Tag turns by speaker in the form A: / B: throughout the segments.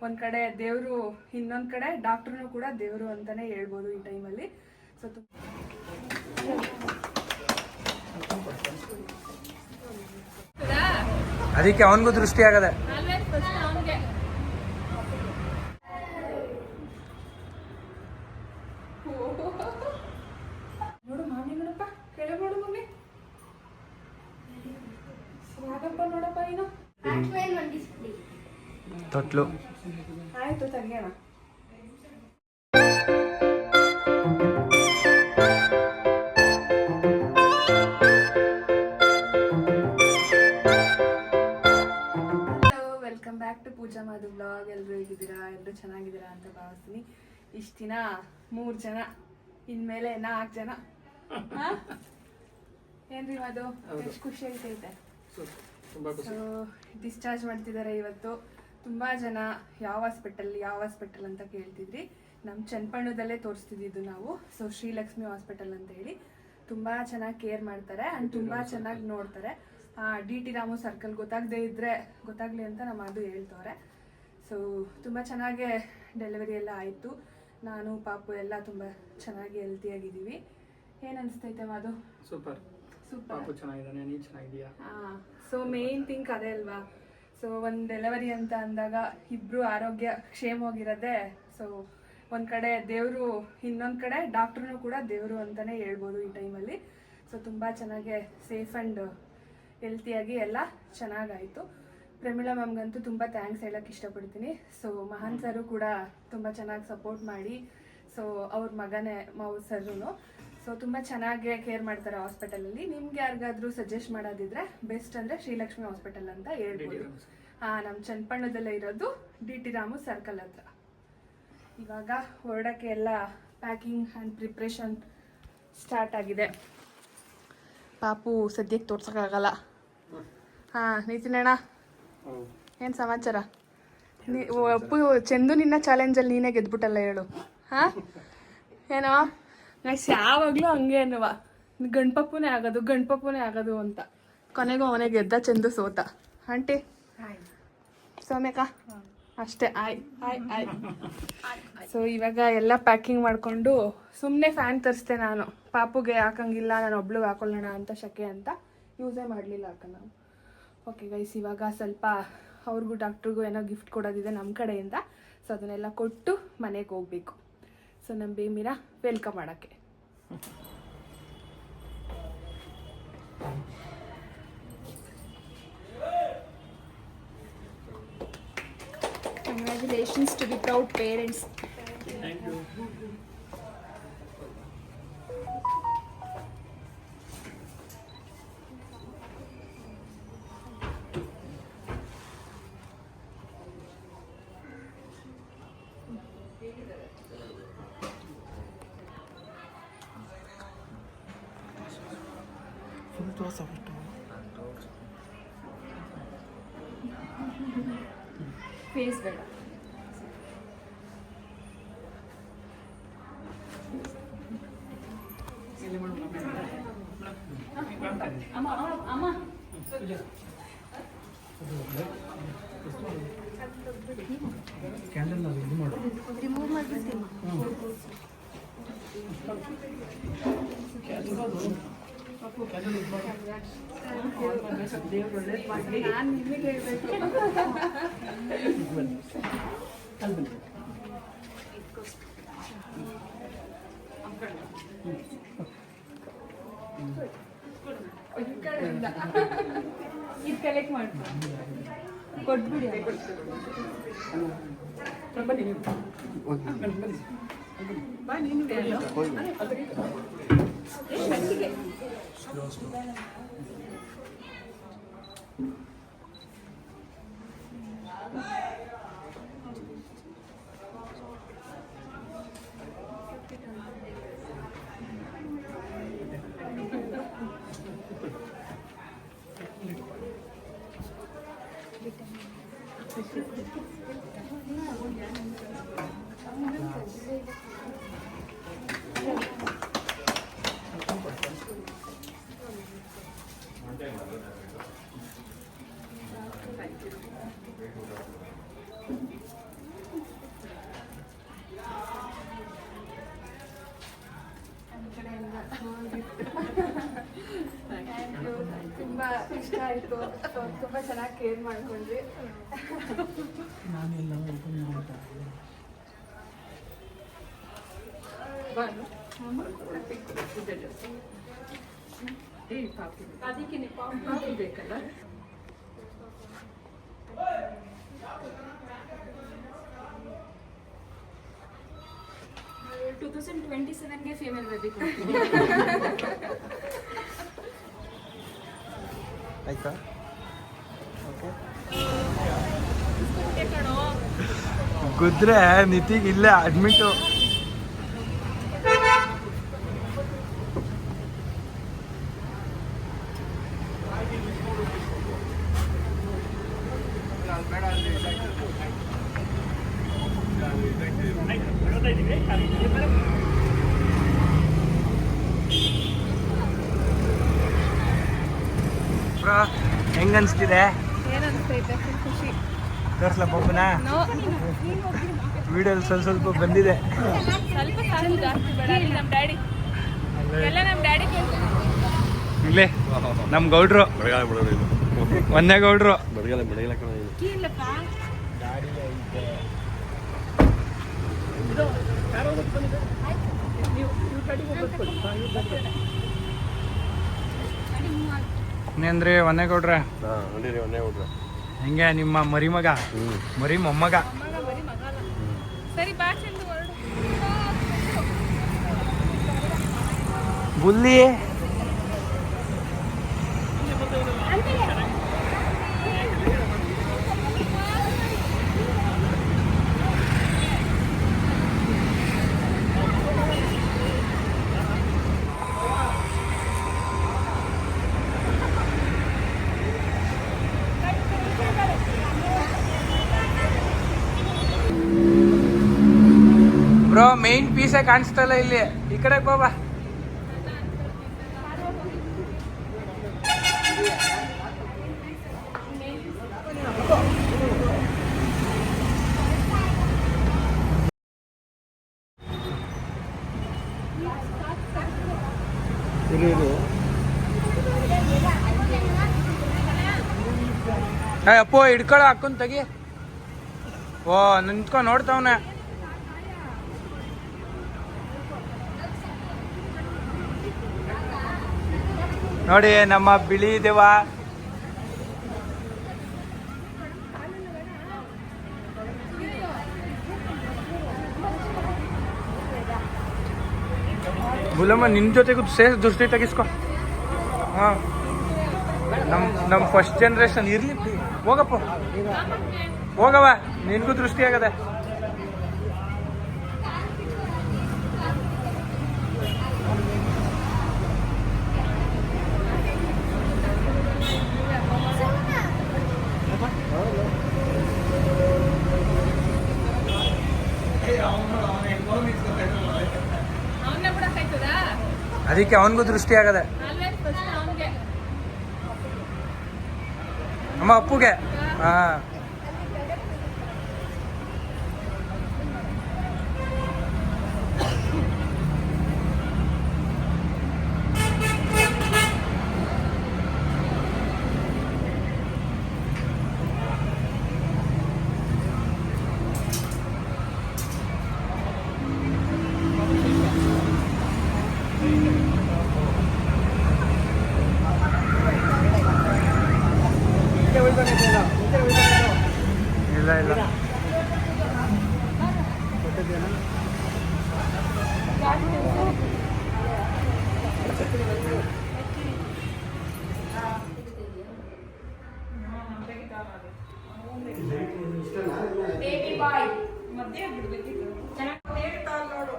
A: ಒಂದು ಕಡೆ ದೇವರು, ಇನ್ನೊಂದು ಕಡೆ ಡಾಕ್ಟ್ರೂ ಕೂಡ ದೇವರು ಅಂತಲೇ ಹೇಳ್ಬೋದು ಈ ಟೈಮಲ್ಲಿ. ಸೊ
B: ಅದಕ್ಕೆ ಅವನಿಗೂ ದೃಷ್ಟಿ ಆಗದೆ.
A: ನೋಡು ಮಾಮಿ, ನೋಡಪ್ಪ ಕೆಳಗೆ ನೋಡು ಮಮ್ಮಿ, ಯಾಕಪ್ಪ ನೋಡಪ್ಪ ನೀನು
B: ತೊಟ್ಲು.
A: ಆಯ್ತು ತೆಗಿಯೋಣ. Welcome back to Pooja Madhu blog. ಎಲ್ಲರೂ ಹೇಗಿದ್ದೀರಾ? ಎಲ್ಲರೂ ಚೆನ್ನಾಗಿದ್ದೀರಾ ಅಂತ ಭಾವಿಸ್ತೀನಿ. ಇಷ್ಟು ದಿನ 3 ಜನ, ಇನ್ಮೇಲೆ 4 ಜನ. ಏನ್ರಿ ಅದು ಎಷ್ಟು ಖುಷಿ ಆಗ್ತೈತೆ. ಸೊ ಡಿಸ್ಚಾರ್ಜ್ ಮಾಡ್ತಿದ್ದಾರೆ ಇವತ್ತು. ತುಂಬ ಜನ ಯಾವ ಹಾಸ್ಪಿಟಲ್ ಅಂತ ಕೇಳ್ತಿದ್ರಿ. ನಮ್ಮ ಚನ್ನಪಣ್ಣದಲ್ಲೇ ತೋರಿಸ್ತಿದ್ದು ನಾವು. ಸೊ ಶ್ರೀಲಕ್ಷ್ಮಿ ಹಾಸ್ಪಿಟಲ್ ಅಂತ ಹೇಳಿ ತುಂಬ ಚೆನ್ನಾಗಿ ಕೇರ್ ಮಾಡ್ತಾರೆ ಆ್ಯಂಡ್ ತುಂಬ ಚೆನ್ನಾಗಿ ನೋಡ್ತಾರೆ. DT ರಾಮು ಸರ್ಕಲ್ ಗೊತ್ತಾಗಲಿ ಅಂತ ನಮ್ಮ ಅದು ಹೇಳ್ತವ್ರೆ. ಸೊ ತುಂಬ ಚೆನ್ನಾಗೇ ಡೆಲಿವರಿ ಎಲ್ಲ ಆಯಿತು. ನಾನು ಪಾಪು ಎಲ್ಲ ತುಂಬ ಚೆನ್ನಾಗಿ ಹೆಲ್ತಿಯಾಗಿದ್ದೀವಿ. ಏನು ಅನಿಸ್ತೈತೆ ಮಾದು?
B: Super super. ಪಾಪು ಚೆನ್ನಾಗಿದ್ದಾನೆ, ನೀನು ಚೆನ್ನಾಗಿದೀಯಾ?
A: ಸೊ ಮೇನ್ ಥಿಂಕ್ ಅದೇ ಅಲ್ವಾ. ಸೊ ಒಂದು ಡೆಲಿವರಿ ಅಂತ ಅಂದಾಗ ಇಬ್ಬರು ಆರೋಗ್ಯ ಕ್ಷೇಮವಾಗಿರೋದೆ. ಸೊ ಒಂದು ಕಡೆ ದೇವರು, ಇನ್ನೊಂದು ಕಡೆ ಡಾಕ್ಟ್ರೂ ಕೂಡ ದೇವರು ಅಂತಲೇ ಹೇಳ್ಬೋದು ಈ ಟೈಮಲ್ಲಿ. ಸೊ ತುಂಬ ಚೆನ್ನಾಗೆ ಸೇಫ್ ಆ್ಯಂಡ್ ಹೆಲ್ತಿಯಾಗಿ ಎಲ್ಲ ಚೆನ್ನಾಗಾಯಿತು. ಪ್ರಮೀಳಾ ಮ್ಯಾಮ್ಗಂತೂ ತುಂಬ ಥ್ಯಾಂಕ್ಸ್ ಹೇಳೋಕ್ಕೆ ಇಷ್ಟಪಡ್ತೀನಿ. ಸೊ ಮಹಾನ್ ಸರು ಕೂಡ ತುಂಬ ಚೆನ್ನಾಗಿ ಸಪೋರ್ಟ್ ಮಾಡಿ, ಸೊ ಅವ್ರ ಮಗನೇ ಮಾವು ಸರ್ರು. ಸೊ ತುಂಬ ಚೆನ್ನಾಗಿ ಕೇರ್ ಮಾಡ್ತಾರೆ ಹಾಸ್ಪಿಟಲಲ್ಲಿ. ನಿಮ್ಗೆ ಯಾರಿಗಾದ್ರೂ ಸಜೆಸ್ಟ್ ಮಾಡೋದಿದ್ರೆ ಬೆಸ್ಟ್ ಅಂದರೆ ಶ್ರೀಲಕ್ಷ್ಮಿ ಹಾಸ್ಪಿಟಲ್ ಅಂತ ಹೇಳ್ಬೋದು. ನಮ್ಮ ಚನ್ನಪಣ್ಣದಲ್ಲೇ ಇರೋದು, DT ರಾಮು ಸರ್ಕಲ್ ಹತ್ರ. ಇವಾಗ ಹೊರಡೋಕ್ಕೆ ಎಲ್ಲ ಪ್ಯಾಕಿಂಗ್ ಆ್ಯಂಡ್ ಪ್ರಿಪ್ರೇಷನ್ ಸ್ಟಾರ್ಟ್ ಆಗಿದೆ. ಪಾಪು ಸದ್ಯಕ್ಕೆ ತೋರ್ಸೋಕ್ಕಾಗಲ್ಲ. ನಿತಿನಣ್ಣ ಏನು ಸಮಾಚಾರ? ಅಪ್ಪು ಚಂದು ನಿನ್ನ ಚಾಲೆಂಜಲ್ಲಿ ನೀನೇ ಗೆದ್ಬಿಟ್ಟಲ್ಲ ಹೇಳು. ಏನೋ ನೆಕ್ಸ್ಟ್ ಯಾವಾಗಲೂ ಹಂಗೆ ಅನ್ನುವ, ಗಂಡ್ಪಪ್ಪನೇ ಆಗೋದು ಅಂತ. ಕೊನೆಗೂ ಅವನೇ ಗೆದ್ದ, ಚಂದು ಸೋತ. ಆಂಟಿ ಸೌಮ್ಯಕ ಅಷ್ಟೇ. ಆಯ್. ಸೊ ಇವಾಗ ಎಲ್ಲ ಪ್ಯಾಕಿಂಗ್ ಮಾಡಿಕೊಂಡು ಸುಮ್ಮನೆ ಫ್ಯಾನ್ ತರಿಸ್ದೆ ನಾನು. ಪಾಪುಗೆ ಹಾಕಂಗಿಲ್ಲ, ನಾನು ಒಬ್ಳಿಗೆ ಹಾಕೊಳ್ಳೋಣ ಅಂತ, ಶಕೆ ಅಂತ ಯೂಸೇ ಮಾಡಲಿಲ್ಲ ಹಾಕೋಣ. ಓಕೆ ಗೈಸ್, ಇವಾಗ ಸ್ವಲ್ಪ ಅವ್ರಿಗೂ ಡಾಕ್ಟ್ರಿಗೂ ಏನೋ ಗಿಫ್ಟ್ ಕೊಡೋದಿದೆ ನಮ್ಮ ಕಡೆಯಿಂದ. ಸೊ ಅದನ್ನೆಲ್ಲ ಕೊಟ್ಟು ಮನೆಗೆ ಹೋಗಬೇಕು. ಸೊ ನಮ್ಮ ಬೇಮಿನ ವೆಲ್ಕಮ್ ಮಾಡೋಕ್ಕೆ. Congratulations to the proud parents.
B: Thank you.
A: Face ಬೇಡ. ಅಮ್ಮ
B: ಕ್ಯಾಂಡಲ್ ನಾವು ಇದು ಮಾಡು,
A: ರಿಮೂವ್ ಮಾಡ್ಬಿಡ್ತೀನಿ. ನಾನು ನಿಮಗೆ ಹೇಳ್ಬೇಕು. ಈ ಕಡೆಯಿಂದ ಇದು ಕಲೆಕ್ಟ್ ಮಾಡ್ತೀನಿ, ಕೊಟ್ಬಿಡಿ. ಬಾ ನೀನು ಚೆನ್ನಾಗಿ ಕೇರ್ ಮಾಡ್ಕೊಂಡ್ರಿ.
B: ನಾನೆಲ್ಲ
A: ಅದಕ್ಕೆ ಪಾಪು ಬೇಕಲ್ಲ.
C: ಟೂ 2027ಗೆ ಫೀಮೇಲ್ ಬೇಬಿ
B: ಆಯ್ತಾ? ಓಕೆ. ಗುದ್ರೆ ನಿತಿಗ್ ಇಲ್ಲೇ ಅಡ್ಮಿಟು. ಹೆಂಗ ಅನ್ಸ್ತಿದೆ?
A: ಏನನ್ಸ್ತೈತೆ? ಖುಷಿ.
B: ತೋರ್ಸ್ಲ ಪಾಪನ ವಿಡಿಯೋಲಿ ಸ್ವಲ್ಪ ಬಂದಿದೆ.
C: ಸ್ವಲ್ಪ ಸಾಕು, ಜಾಸ್ತಿ ಬೇಡ. ನಮ್ಮ ಡ್ಯಾಡಿ ಎಲ್ಲ ನಮ್ಮ ಡ್ಯಾಡಿ
B: ಇಲ್ಲೇ ನಮ್ಮ ಗೌಡ್ರು, ಒಂದೇ ಗೌಡ್ರು. ಇನ್ನೇನ್ರಿ ಒಂದೇ ಗೌಡ್ರ? ಹೆಂಗೆ ನಿಮ್ಮ ಮರಿ ಮಗ, ಮರಿ ಮೊಮ್ಮಗ?
C: ಸರಿ ಬಾ ಚಂದು ಹೊರಡು.
B: ಬುಲ್ಲಿ ಬ್ರೋ, ಮೇನ್ ಪೀಸೇ ಕಾಣಿಸ್ತಲ್ಲ ಇಲ್ಲಿ. ಈ ಕಡೆ ಬಾಬಾ. ಅಪ್ಪೋ ಹಿಡ್ಕೊಳ ಹಾಕೊಂಡ್ ತೆಗಿ. ಓ ನಿಂತ್ಕೊಂಡು ನೋಡ್ತಾವನೆ. ನೋಡಿ ನಮ್ಮ ಬಿಳಿ ದೇವ. ಬುಲಮ್ಮ ನಿನ್ ಜೊತೆಗೂ ಸೇಸ್ ದೃಷ್ಟಿ ತೆಗಿಸ್ಕೊ. ಹಾ, ನಮ್ಮ ಫಸ್ಟ್ ಜನರೇಷನ್ ಇರ್ಲಿ. ಹೋಗಪ್ಪ, ಹೋಗವ, ನಿನ್ಗೂ ದೃಷ್ಟಿ ಆಗದೆ.
C: ಅವನ್ನ ಬಿಡಕ್ಕಾಯ್ತದ?
B: ಅದಕ್ಕೆ ಅವನಿಗೂ ದೃಷ್ಟಿ ಆಗದೆ.
C: ಆಲ್ವೇಸ್ ಫಸ್ಟ್ ಅವನಿಗೆ.
B: ನಮ್ಮ ಅಪ್ಪುಗೆ. ಹಾ, ಇಲ್ಲ ಇಲ್ಲ.
C: ಬೇಬಿ ಬಾಯ್ ಮಧ್ಯೆ ಬಿಡ್ಬೇಕಿತ್ತು.
A: ನೋಡು.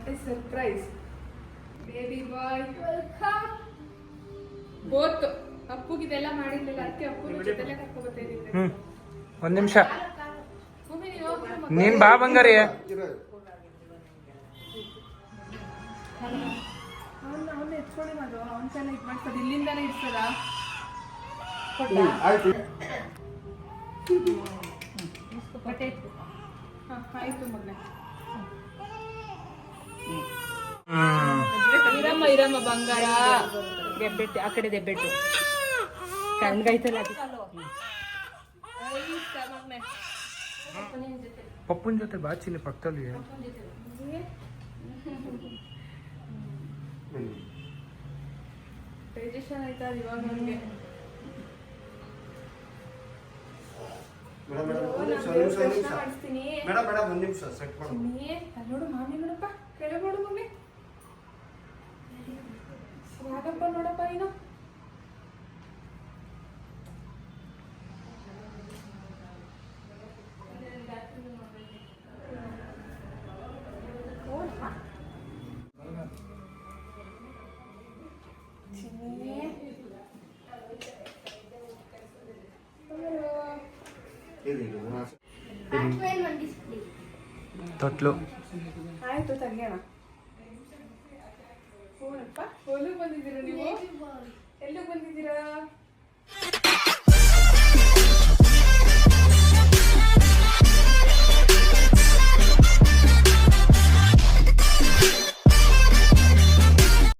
A: What a surprise. Baby boy both. ಅಪ್ಪುಗಿದೆಲ್ಲ ಮಾಡಿರ್ಲಿಲ್ಲ, ಅದಕ್ಕೆ ಅಪ್ಪುನ ಜೊತೆಲೆ ಕರ್ಕೊಬತ್ತಾ ಇದ್ದೀನಿ.
B: ಒಂದ್ ನಿಮಿಷ
A: ಭೂಮಿ ನೀವು ಹೋಗ್ಬಿಡು ಮಗ.
B: ನೀನ್ ಬಾ ಬಂಗಾರಿ.
A: ಅವನ್ನ ಎತ್ಕೊಳ್ಳಿ ಮದು, ಅವನ ಕೈಲಿ ಇದು ಮಾಡ್ಸೋದು, ಇಲ್ಲಿಂದಾನೇ ಇಡ್ಸೋದ. ಆಯ್ತು ಮಗನೇ.
C: ಇರಮ್ಮ ಬಂಗಾರ. ದೆಬ್ಬೆಟ್ಟು ಆ ಕಡೆ ದೆಬ್ಬೆಟ್ಟು ಕಣ್ಗೈತಲ್ಲ.
B: ಪಪ್ಪುನ್ ಜೊತೆ ಬಾಚಿನಿ ಪಕ್ಕದಲ್ಲಿ.
A: ಡೈಜೆಷನ್ ಆಯ್ತಾ ಇವಾಗ ನನಗೆ. ಮಾಡಿಸ್ತೀನಿ ನೋಡು. ಮಾಮಿ ನೋಡಪ್ಪ, ಕೆಳಗೆ ನೋಡು ಮಮ್ಮಿ. ಯಾಕಪ್ಪ ನೋಡಪ್ಪ ನೀನು.
B: ತೊಟ್ಲು
A: ಆಯ್ತು ತಂಗ್ಯಾಣ. ಓನಪ್ಪ, ಓಲು ಬಂದಿದ್ದೀರಾ ನೀವು? ಎಲ್ಲೂ ಬಂದಿದ್ದೀರಾ?